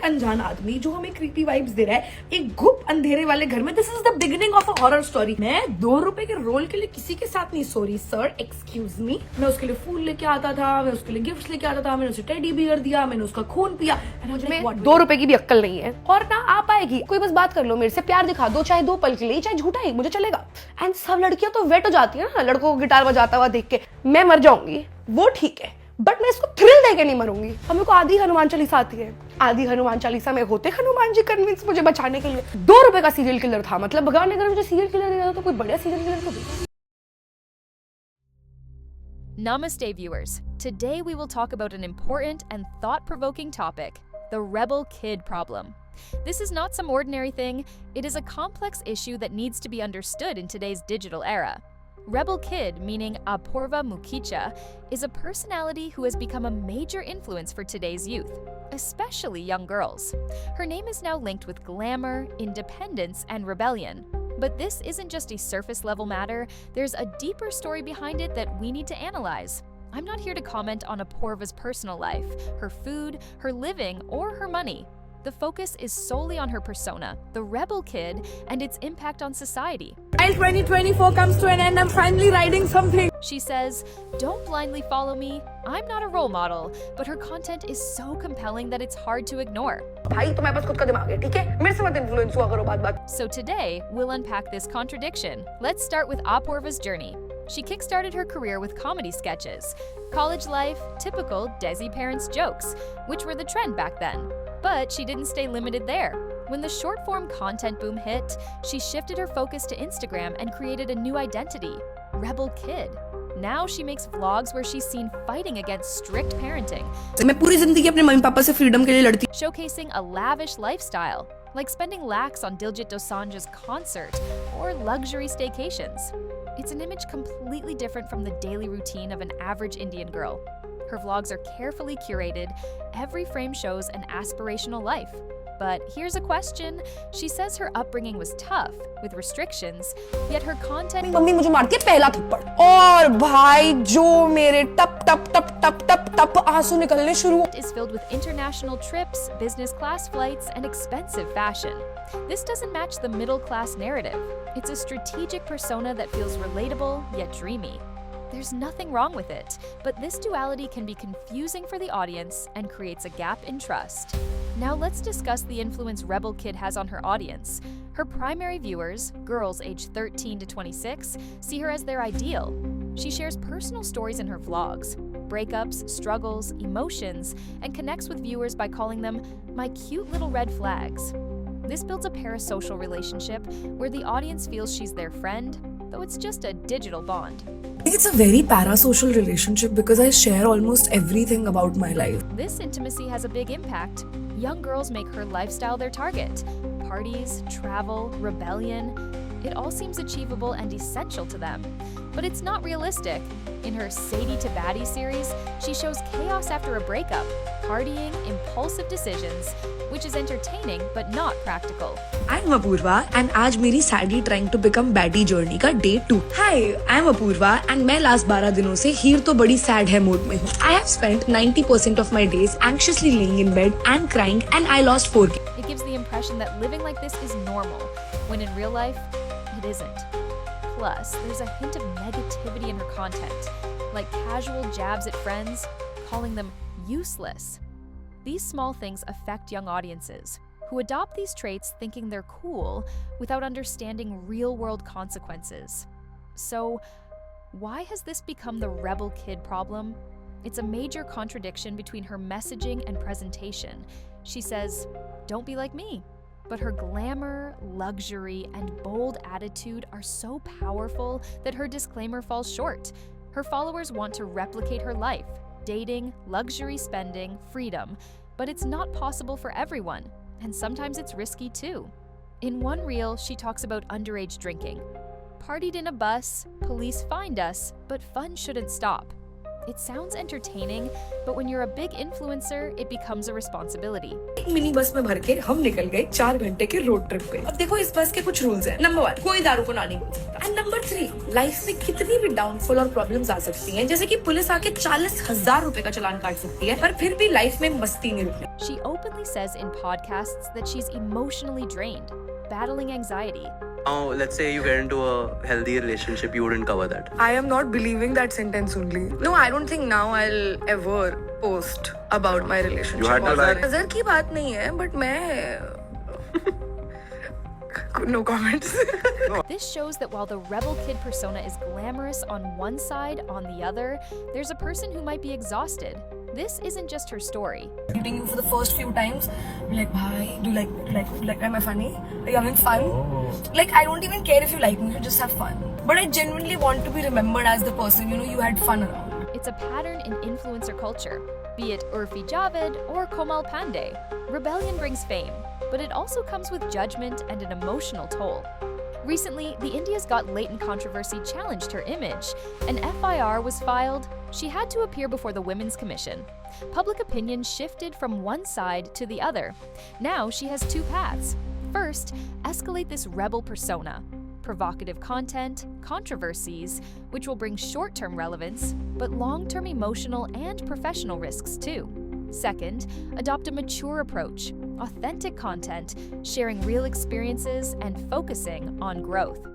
अनजान आदमी जो हमें क्रीपी वाइब्स दे रहा है एक गुप्त अंधेरे वाले घर में। This is the beginning of a horror story. मैं ₹2 के रोल के लिए किसी के साथ नहीं सो रही सर, एक्सक्यूज मी। मैं उसके लिए फूल लेके आता था, मैं उसके लिए गिफ्ट्स लेके आता था, मैंने उसे टेडी बियर दिया, मैंने उसका खून पिया। मुझमें ₹2 की भी अक्ल नहीं है और ना आ पाएगी। कोई बस बात कर लो मेरे से, प्यार दिखा दो, चाहे 2 पल के लिए, चाहे झूठा ही, मुझे चलेगा। एंड सब लड़कियां तो वेट हो जाती है ना लड़कों को गिटार बजाता हुआ देख के। मैं मर जाऊंगी वो ठीक है, बट मैं इसको थ्रिल देके नहीं मरूंगी। हमें को आधी हनुमान चालीसा आती है, आधी हनुमान चालीसा में होते हनुमान जी कन्विंस मुझे बचाने के लिए। ₹2 का सीरियल किलर था, मतलब भगवान ने अगर मुझे सीरियल किलर दिया था तो कोई बढ़िया सीरियल किलर को देगा। Namaste viewers. Today we will talk about an important and thought-provoking topic, the rebel kid problem. This is not some ordinary thing, it is a complex issue that needs to be understood in today's digital era. Rebel kid, meaning Apurva Mukhicha, is a personality who has become a major influence for today's youth, especially young girls. Her name is now linked with glamour, independence, and rebellion. But this isn't just a surface-level matter, there's a deeper story behind it that we need to analyze. I'm not here to comment on Apurva's personal life, her food, her living, or her money. The focus is solely on her persona, the rebel kid, and its impact on society. While 2024 comes to an end, I'm finally writing something. She says, "Don't blindly follow me. I'm not a role model," but her content is so compelling that it's hard to ignore. भाई तुम्हारे पास खुद का दिमाग है, ठीक है? मेरे से मत इन्फ्लुएंस हुआ करो बात-बात। So today, we'll unpack this contradiction. Let's start with Apurva's journey. She kickstarted her career with comedy sketches. College life, typical Desi parents jokes, which were the trend back then. But she didn't stay limited there. When the short-form content boom hit, she shifted her focus to Instagram and created a new identity, Rebel Kid. Now she makes vlogs where she's seen fighting against strict parenting. मैं पूरी जिंदगी अपने mummy papa से freedom के लिए लड़ती। Showcasing a lavish lifestyle, like spending lakhs on Diljit Dosanjh's concert or luxury staycations. It's an image completely different from the daily routine of an average Indian girl. Her vlogs are carefully curated, every frame shows an aspirational life. But here's a question. She says her upbringing was tough, with restrictions, yet her content mummy मुझे मारती है पहला थप्पड़, और भाई जो मेरे टप टप टप टप टप टप आंसू निकलने शुरू। is filled with international trips, business class flights, and expensive fashion. This doesn't match the middle-class narrative. It's a strategic persona that feels relatable, yet dreamy. There's nothing wrong with it, but this duality can be confusing for the audience and creates a gap in trust. Now let's discuss the influence Rebel Kid has on her audience. Her primary viewers, girls aged 13 to 26, see her as their ideal. She shares personal stories in her vlogs, breakups, struggles, emotions, and connects with viewers by calling them "my cute little red flags." This builds a parasocial relationship where the audience feels she's their friend, though it's just a digital bond. It's a very parasocial relationship because I share almost everything about my life. This intimacy has a big impact. Young girls make her lifestyle their target. Parties, travel, rebellion, it all seems achievable and essential to them. But it's not realistic. In her Sadie to Baddie series, she shows chaos after a breakup, partying, impulsive decisions, which is entertaining but not practical. I'm Apurva and आज मेरी Sadie trying to become baddie journey का day 2. Hi, I'm Apurva and मैं last 12 दिनों से हीर तो बड़ी sad है mood में हूँ. I have spent 90% of my days anxiously laying in bed and crying and I lost 4 kg. It gives the impression that living like this is normal, when in real life, it isn't. Plus, there's a hint of negativity in her content, like casual jabs at friends, calling them useless. These small things affect young audiences, who adopt these traits thinking they're cool without understanding real-world consequences. So, why has this become the rebel kid problem? It's a major contradiction between her messaging and presentation. She says, "Don't be like me." But her glamour, luxury, and bold attitude are so powerful that her disclaimer falls short. Her followers want to replicate her life, dating, luxury spending, freedom, but it's not possible for everyone, and sometimes it's risky too. In one reel, she talks about underage drinking. Partied in a bus, police fined us, but fun shouldn't stop. It sounds entertaining, but when you're a big influencer, it becomes a responsibility. एक mini bus में भर के हम निकल गए 4 घंटे के road trip पे। अब देखो इस बस के कुछ रूल्स हैं। नंबर 1, कोई दारू को ना नहीं बोल सकता। एंड नंबर 3, लाइफ में कितनी भी डाउनफॉल और प्रॉब्लम्स आ सकती हैं, जैसे कि पुलिस आके 40,000 रुपए का चालान काट सकती है, पर फिर भी लाइफ में मस्ती नहीं रुकनी। She openly says in podcasts that she's emotionally drained, battling anxiety. Now, let's say you get into a healthy relationship, you wouldn't cover that. I am not believing that sentence only. No, I don't think now I'll ever post about my relationship. You had to like- नजर की बात नहीं है, but मैं no comments. This shows that while the rebel kid persona is glamorous on one side, on the other, there's a person who might be exhausted. This isn't just her story. Meeting you for the first few times, be like, bhai, do you like, am I funny? Are you having fun? Like, I don't even care if you like me, you just have fun. But I genuinely want to be remembered as the person, you had fun around. It's a pattern in influencer culture, be it Urfi Javed or Komal Pandey. Rebellion brings fame, but it also comes with judgment and an emotional toll. Recently, the India's Got Latent controversy challenged her image. An FIR was filed. She had to appear before the Women's Commission. Public opinion shifted from one side to the other. Now she has 2 paths. First, escalate this rebel persona. Provocative content, controversies, which will bring short-term relevance, but long-term emotional and professional risks too. Second, adopt a mature approach, authentic content, sharing real experiences, and focusing on growth.